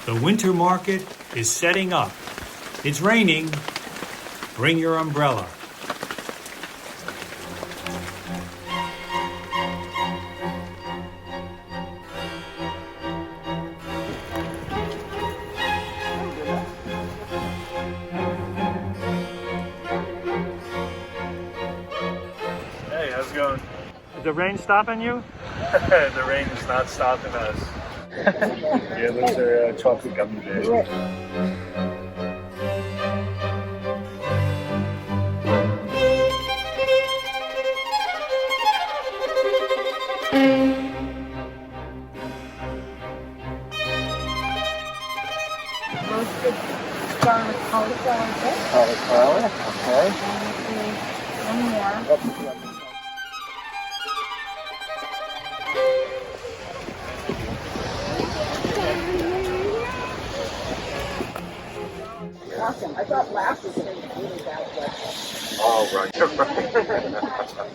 The winter market is setting up. It's raining. Bring your umbrella. Hey, how's it going? Is the rain stopping you? The rain is not stopping us. Yeah, those are chocolate gummy bears. Roasted garlic cauliflower dip. Cauliflower, okay. One more. Awesome. I thought last was going to be really bad, but... Oh, right.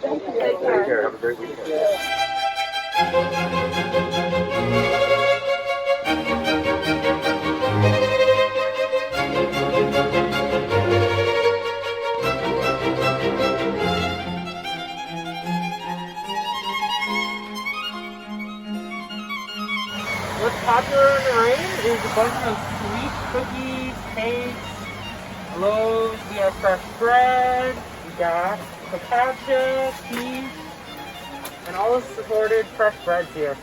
Thank you. Take care. Have a great weekend. What's popular in the rain is a bunch of sweet cookies, cakes, loaves. We have fresh bread, we got focaccia, cheese, and all the supported fresh breads here.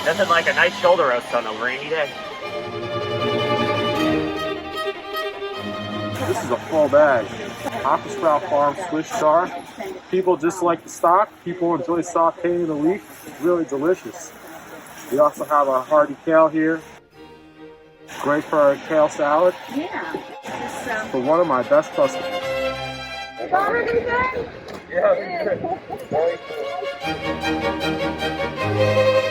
Nothing like a nice shoulder roast on a rainy day. This is a full bag. Aqua Sprout Farm Swiss char. People just like the stock. People enjoy sauteing the leaf. It's really delicious. We also have our hearty kale here. Great for our kale salad. Yeah. Just, For one of my best customers. it's already done? Yeah, very cool.